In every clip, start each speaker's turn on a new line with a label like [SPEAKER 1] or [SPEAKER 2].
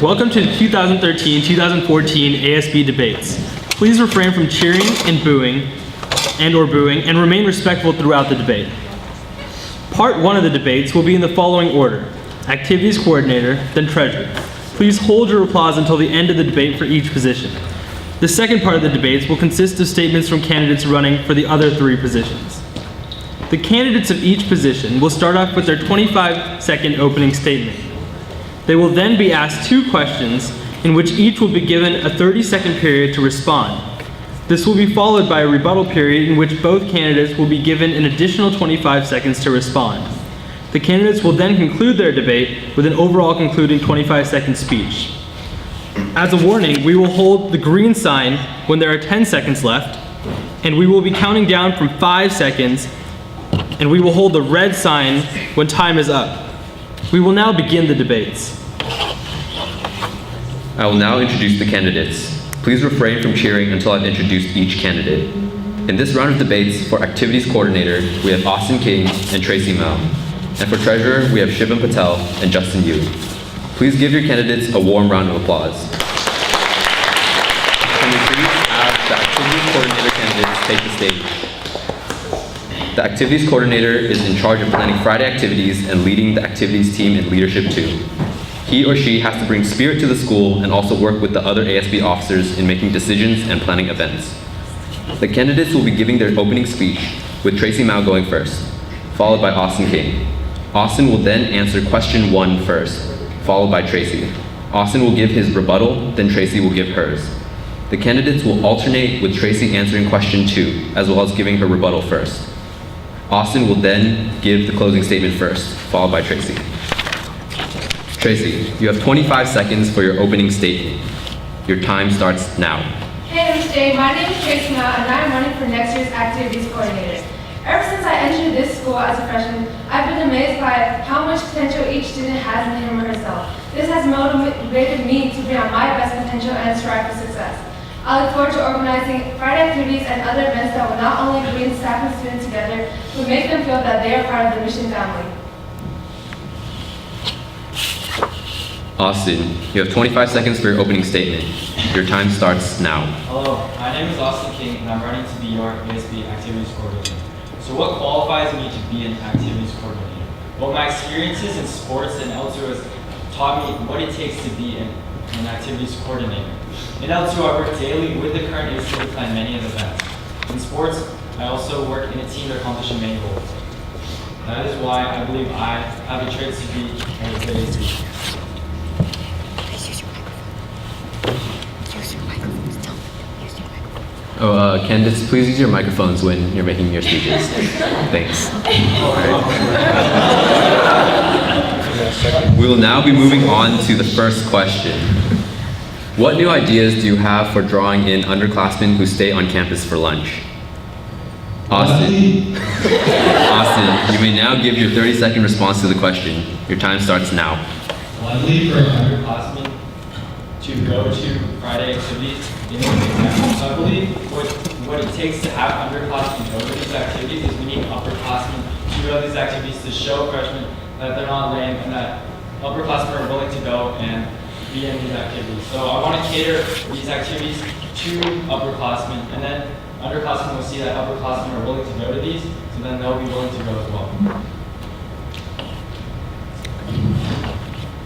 [SPEAKER 1] Welcome to the 2013-2014 ASB debates. Please refrain from cheering and booing and remain respectful throughout the debate. Part 1 of the debates will be in the following order: Activities Coordinator, then Treasurer. Please hold your applause until the end of the debate for each position. The second part of the debates will consist of statements from candidates running for the other 3 positions. The candidates of each position will start off with their 25-second opening statement. They will then be asked 2 questions in which each will be given a 30-second period to respond. This will be followed by a rebuttal period in which both candidates will be given an additional 25 seconds to respond. The candidates will then conclude their debate with an overall concluding 25-second speech. As a warning, we will hold the green sign when there are 10 seconds left, and we will be counting down from 5 seconds, and we will hold the red sign when time is up. We will now begin the debates.
[SPEAKER 2] I will now introduce the candidates. Please refrain from cheering until I've introduced each candidate. In this round of debates, for Activities Coordinator, we have Austin King and Tracy Mao. And for Treasurer, we have Shivam Patel and Justin Yu. Please give your candidates a warm round of applause. Can we please have the Activities Coordinator candidates take the stage? The Activities Coordinator is in charge of planning Friday activities and leading the activities team in leadership too. He or she has to bring spirit to the school and also work with the other ASB officers in making decisions and planning events. The candidates will be giving their opening speech, with Tracy Mao going first, followed by Austin King. Austin will then answer question 1 first, followed by Tracy. Austin will give his rebuttal, then Tracy will give hers. The candidates will alternate with Tracy answering question 2, as well as giving her rebuttal first. Austin will then give the closing statement first, followed by Tracy. Tracy, you have 25 seconds for your opening statement. Your time starts now.
[SPEAKER 3] Hey MSJ, my name is Tracy Mao and I'm running for next year's Activities Coordinator. Ever since I entered this school as a freshman, I've been amazed by how much potential each student has in him or herself. This has motivated me to bring out my best potential and strive for success. I look forward to organizing Friday activities and other events that will not only bring staff and students together, but make them feel that they are part of the Mission family.
[SPEAKER 2] Austin, you have 25 seconds for your opening statement. Your time starts now.
[SPEAKER 4] Hello, my name is Austin King and I'm running to be your ASB Activities Coordinator. So what qualifies me to be an Activities Coordinator? Well, my experiences in sports and L2 has taught me what it takes to be an Activities Coordinator. In L2, I work daily with the current ASB to plan many events. In sports, I also work in a team to accomplish many goals. That is why I believe I have the traits to be a good ASB.
[SPEAKER 2] Candidates, please use your microphones when you're making your speeches. Thanks. We will now be moving on to the first question. What new ideas do you have for drawing in underclassmen who stay on campus for lunch? Austin. Austin, you may now give your 30-second response to the question. Your time starts now.
[SPEAKER 4] Well, I believe for underclassmen to go to Friday activities, so I believe what it takes to have underclassmen go to these activities is we need upperclassmen to go to these activities to show freshmen that they're not lame and that upperclassmen are willing to go and be in these activities. So I want to cater these activities to upperclassmen, and then underclassmen will see that upperclassmen are willing to go to these, so then they'll be willing to go as well.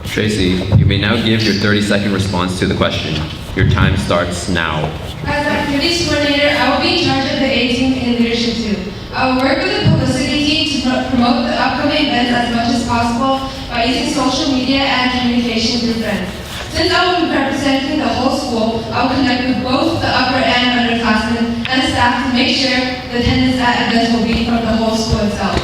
[SPEAKER 2] Tracy, you may now give your 30-second response to the question. Your time starts now.
[SPEAKER 3] As Activities Coordinator, I will be in charge of the A team in leadership too. I will work with the publicity team to promote the upcoming events as much as possible by using social media and communication through friends. Since I will be representing the whole school, I will connect with both the upper and underclassmen and staff to make sure the attendance at events will be from the whole school itself.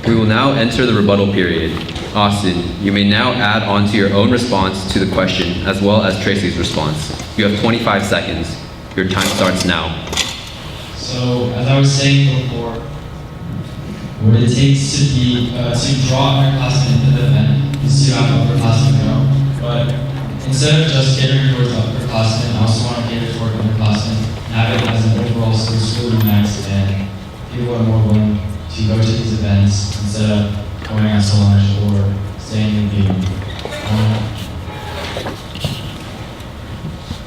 [SPEAKER 2] We will now enter the rebuttal period. Austin, you may now add on to your own response to the question as well as Tracy's response. You have 25 seconds. Your time starts now.
[SPEAKER 5] So, as I was saying before, what it takes to draw underclassmen into the event is to have upperclassmen go. But instead of just catering towards upperclassmen, I also want to cater toward underclassmen and have it as an overall school unites and people are more willing to go to these events instead of going out to lunch or staying engaged.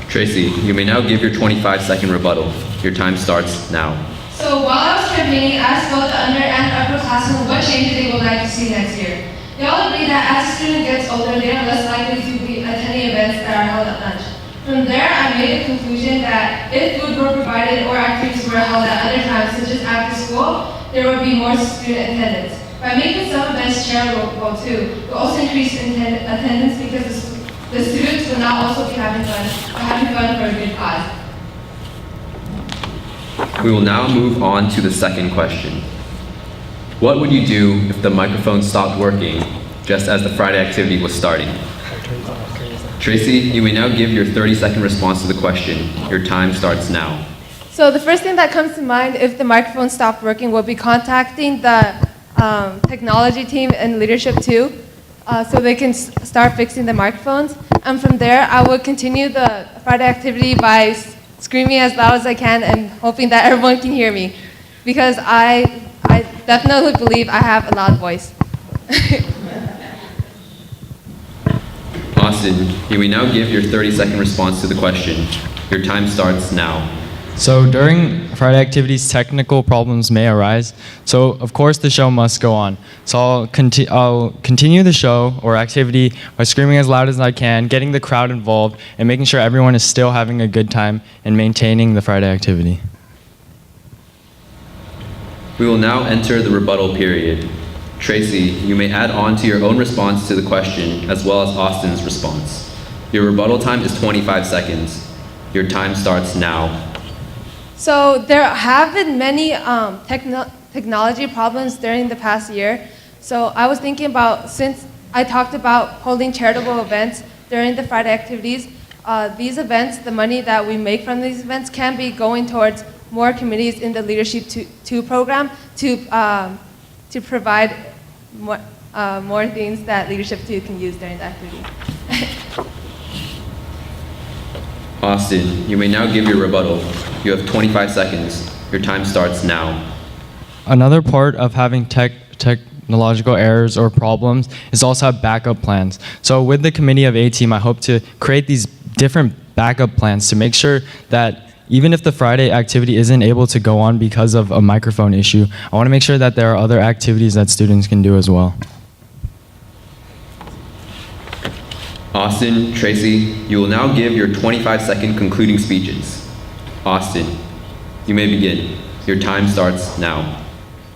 [SPEAKER 2] Tracy, you may now give your 25-second rebuttal. Your time starts now.
[SPEAKER 3] So while I was campaigning, I asked both the under and upperclassmen what changes they would like to see next year. They all agree that as a student gets older, they are less likely to be attending events that are held at lunch. From there, I made a conclusion that if food were provided or activities were held at other times, such as after school, there would be more student attendance. By making some events charitable too, we'll also increase attendance because the students will now also be having fun for a good cause.
[SPEAKER 2] We will now move on to the second question. What would you do if the microphone stopped working just as the Friday activity was starting? Tracy, you may now give your 30-second response to the question. Your time starts now.
[SPEAKER 3] So the first thing that comes to mind if the microphone stopped working would be contacting the technology team and leadership too, so they can start fixing the microphones. And from there, I would continue the Friday activity by screaming as loud as I can and hoping that everyone can hear me, because I definitely believe I have a loud voice.
[SPEAKER 2] Austin, you may now give your 30-second response to the question. Your time starts now.
[SPEAKER 5] So during Friday activities, technical problems may arise. So of course the show must go on. So I'll continue the show or activity by screaming as loud as I can, getting the crowd involved, and making sure everyone is still having a good time and maintaining the Friday activity.
[SPEAKER 2] We will now enter the rebuttal period. Tracy, you may add on to your own response to the question as well as Austin's response. Your rebuttal time is 25 seconds. Your time starts now.
[SPEAKER 3] So there have been many technology problems during the past year. So I was thinking about, since I talked about holding charitable events during the Friday activities, these events, the money that we make from these events can be going towards more committees in the Leadership 2 program to provide more things that Leadership 2 can use during the activity.
[SPEAKER 2] Austin, you may now give your rebuttal. You have 25 seconds. Your time starts now.
[SPEAKER 5] Another part of having technological errors or problems is also have backup plans. So with the committee of A-Team, I hope to create these different backup plans to make sure that even if the Friday activity isn't able to go on because of a microphone issue, I want to make sure that there are other activities that students can do as well.
[SPEAKER 2] Austin, Tracy, you will now give your 25-second concluding speeches. Austin, you may begin. Your time starts now.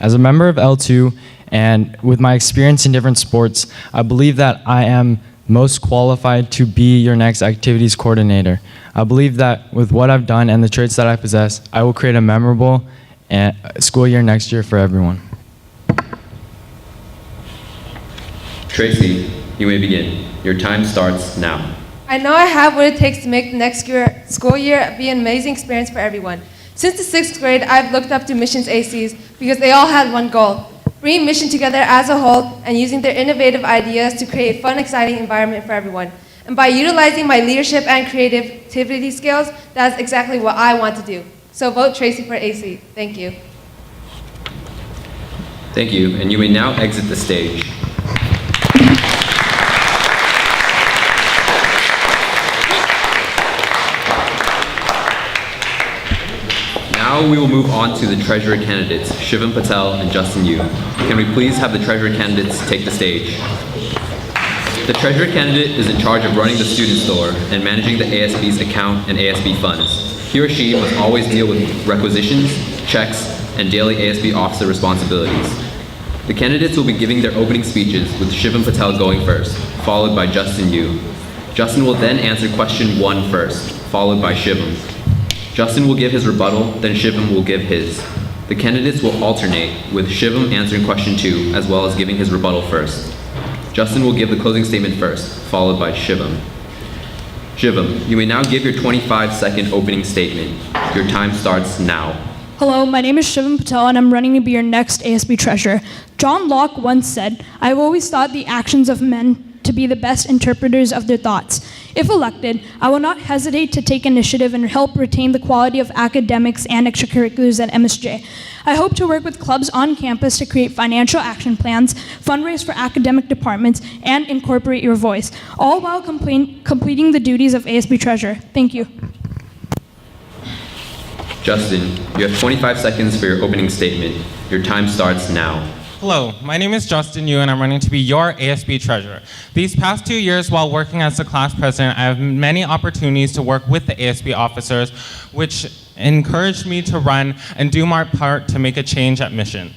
[SPEAKER 5] As a member of L2 and with my experience in different sports, I believe that I am most qualified to be your next activities coordinator. I believe that with what I've done and the traits that I possess, I will create a memorable school year next year for everyone.
[SPEAKER 2] Tracy, you may begin. Your time starts now.
[SPEAKER 3] I know I have what it takes to make the next school year be an amazing experience for everyone. Since the 6th grade, I've looked up to Mission's ACs because they all had one goal: bringing Mission together as a whole and using their innovative ideas to create a fun, exciting environment for everyone. And by utilizing my leadership and creativity skills, that's exactly what I want to do. So vote Tracy for AC. Thank you.
[SPEAKER 2] Thank you, and you may now exit the stage. Now we will move on to the treasurer candidates, Shivam Patel and Justin Yu. Can we please have the treasurer candidates take the stage? The treasurer candidate is in charge of running the student store and managing the ASB's account and ASB funds. He or she must always deal with requisitions, checks, and daily ASB officer responsibilities. The candidates will be giving their opening speeches with Shivam Patel going first, followed by Justin Yu. Justin will then answer question 1 first, followed by Shivam. Justin will give his rebuttal, then Shivam will give his. The candidates will alternate, with Shivam answering question 2, as well as giving his rebuttal first. Justin will give the closing statement first, followed by Shivam. Shivam, you may now give your 25-second opening statement. Your time starts now.
[SPEAKER 6] Hello, my name is Shivam Patel and I'm running to be your next ASB treasurer. John Locke once said, "I've always thought the actions of men to be the best interpreters of their thoughts. If elected, I will not hesitate to take initiative and help retain the quality of academics and extracurriculars at MSJ. I hope to work with clubs on campus to create financial action plans, fundraise for academic departments, and incorporate your voice, all while completing the duties of ASB Treasurer. Thank you.
[SPEAKER 2] Justin, you have 25 seconds for your opening statement. Your time starts now.
[SPEAKER 7] Hello, my name is Justin Yu and I'm running to be your ASB Treasurer. These past 2 years while working as the class president, I have many opportunities to work with the ASB officers, which encouraged me to run and do my part to make a change at Mission.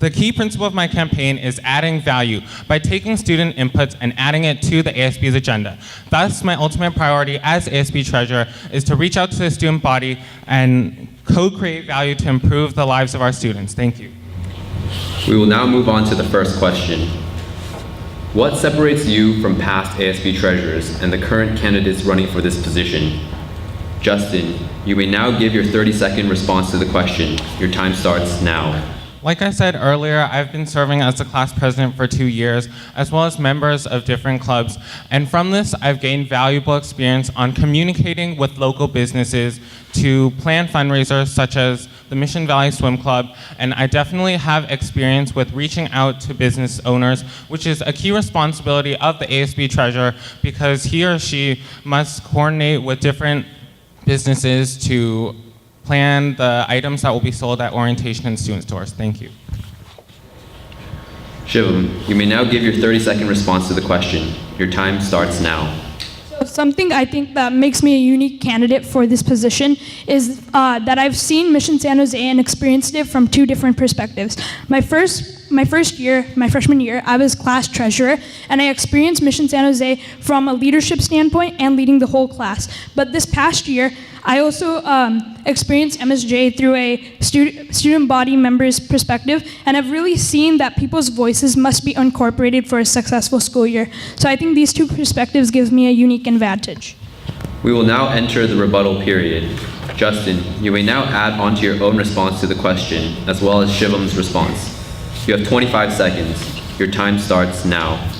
[SPEAKER 7] The key principle of my campaign is adding value by taking student inputs and adding it to the ASB's agenda. Thus, my ultimate priority as ASB Treasurer is to reach out to the student body and co-create value to improve the lives of our students. Thank you.
[SPEAKER 2] We will now move on to the first question. What separates you from past ASB treasurers and the current candidates running for this position? Justin, you may now give your 30-second response to the question. Your time starts now.
[SPEAKER 7] Like I said earlier, I've been serving as the class president for 2 years, as well as members of different clubs. And from this, I've gained valuable experience on communicating with local businesses to plan fundraisers such as the Mission Valley Swim Club. And I definitely have experience with reaching out to business owners, which is a key responsibility of the ASB treasurer because he or she must coordinate with different businesses to plan the items that will be sold at orientation and student stores. Thank you.
[SPEAKER 2] Shivam, you may now give your 30-second response to the question. Your time starts now.
[SPEAKER 6] So something I think that makes me a unique candidate for this position is that I've seen Mission San Jose and experienced it from 2 different perspectives. My freshman year, I was class treasurer, and I experienced Mission San Jose from a leadership standpoint and leading the whole class. But this past year, I also experienced MSJ through a student body member's perspective, and I've really seen that people's voices must be incorporated for a successful school year. So I think these 2 perspectives gives me a unique advantage.
[SPEAKER 2] We will now enter the rebuttal period. Justin, you may now add onto your own response to the question, as well as Shivam's response. You have 25 seconds. Your time starts now.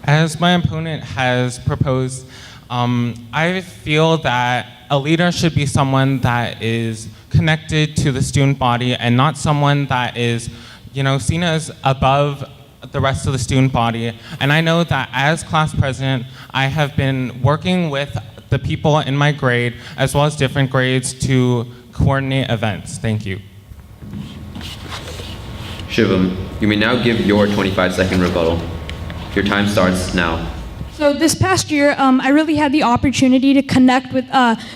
[SPEAKER 7] As my opponent has proposed, I feel that a leader should be someone that is connected to the student body and not someone that is, seen as above the rest of the student body. And I know that as class president, I have been working with the people in my grade as well as different grades to coordinate events. Thank you.
[SPEAKER 2] Shivam, you may now give your 25-second rebuttal. Your time starts now.
[SPEAKER 6] So this past year, I really had the opportunity to connect with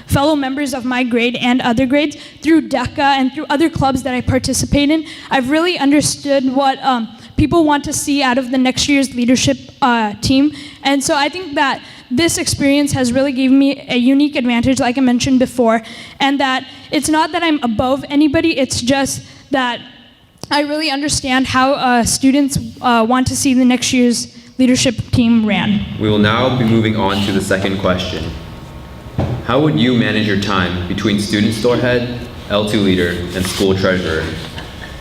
[SPEAKER 6] fellow members of my grade and other grades through DECA and through other clubs that I participate in. I've really understood what people want to see out of the next year's leadership team. And so I think that this experience has really given me a unique advantage, like I mentioned before, and that it's not that I'm above anybody, it's just that I really understand how students want to see the next year's leadership team ran.
[SPEAKER 2] We will now be moving on to the second question. How would you manage your time between student store head, L2 leader, and school treasurer?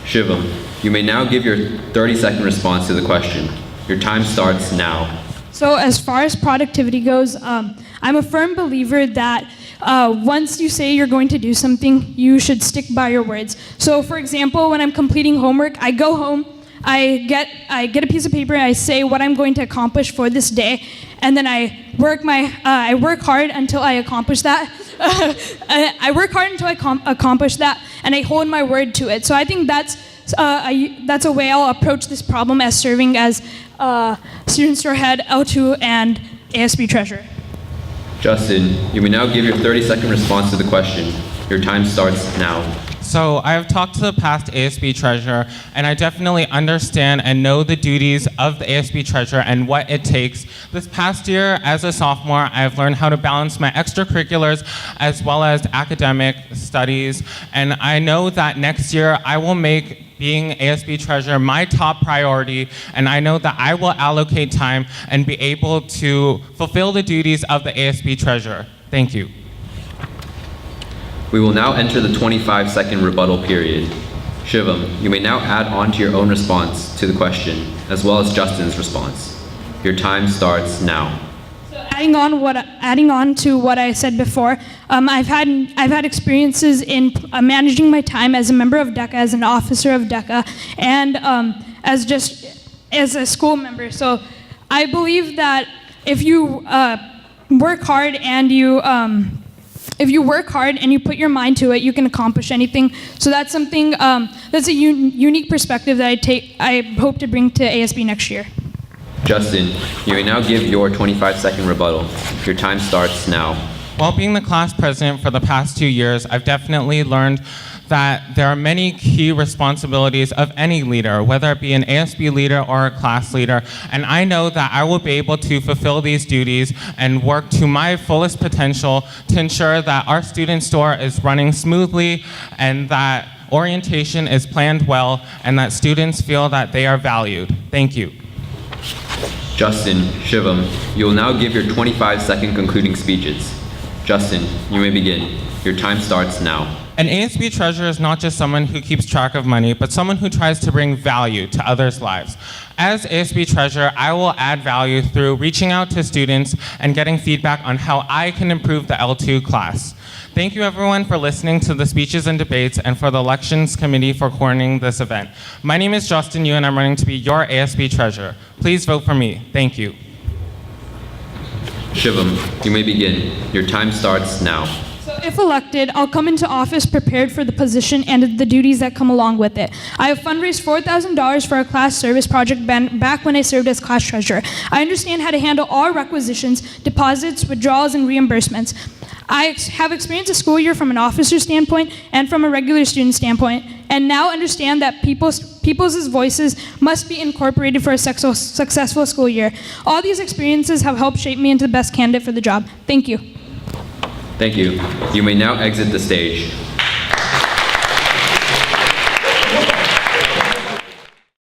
[SPEAKER 2] Shivam, you may now give your 30-second response to the question. Your time starts now.
[SPEAKER 6] So as far as productivity goes, I'm a firm believer that once you say you're going to do something, you should stick by your words. So for example, when I'm completing homework, I go home, I get a piece of paper, I say what I'm going to accomplish for this day, and then I work hard until I accomplish that. I work hard until I accomplish that, and I hold my word to it. So I think that's a way I'll approach this problem as serving as student store head, L2, and ASB treasurer.
[SPEAKER 2] Justin, you may now give your 30-second response to the question. Your time starts now.
[SPEAKER 7] So I've talked to the past ASB treasurer, and I definitely understand and know the duties of the ASB treasurer and what it takes. This past year, as a sophomore, I've learned how to balance my extracurriculars as well as academic studies, and I know that next year I will make being ASB treasurer my top priority, and I know that I will allocate time and be able to fulfill the duties of the ASB treasurer. Thank you.
[SPEAKER 2] We will now enter the 25-second rebuttal period. Shivam, you may now add on to your own response to the question, as well as Justin's response. Your time starts now.
[SPEAKER 6] So adding on to what I said before, I've had experiences in managing my time as a member of DECA, as an officer of DECA, and as a school member. So I believe that if you work hard and you put your mind to it, you can accomplish anything. So that's something that's a unique perspective that I hope to bring to ASB next year.
[SPEAKER 2] Justin, you may now give your 25-second rebuttal. Your time starts now.
[SPEAKER 7] While being the class president for the past 2 years, I've definitely learned that there are many key responsibilities of any leader, whether it be an ASB leader or a class leader, and I know that I will be able to fulfill these duties and work to my fullest potential to ensure that our student store is running smoothly and that orientation is planned well and that students feel that they are valued. Thank you.
[SPEAKER 2] Justin, Shivam, you will now give your 25-second concluding speeches. Justin, you may begin. Your time starts now.
[SPEAKER 7] An ASB treasurer is not just someone who keeps track of money, but someone who tries to bring value to others' lives. As ASB treasurer, I will add value through reaching out to students and getting feedback on how I can improve the L2 class. Thank you everyone for listening to the speeches and debates and for the elections committee for coordinating this event. My name is Justin Yu and I'm running to be your ASB treasurer. Please vote for me. Thank you.
[SPEAKER 2] Shivam, you may begin. Your time starts now.
[SPEAKER 6] So if elected, I'll come into office prepared for the position and the duties that come along with it. I have fundraised $4,000 for a class service project back when I served as class treasurer. I understand how to handle all requisitions, deposits, withdrawals, and reimbursements. I have experienced a school year from an officer standpoint and from a regular student standpoint, and now understand that people's voices must be incorporated for a successful school year. All these experiences have helped shape me into the best candidate for the job. Thank you.
[SPEAKER 2] Thank you. You may now exit the stage.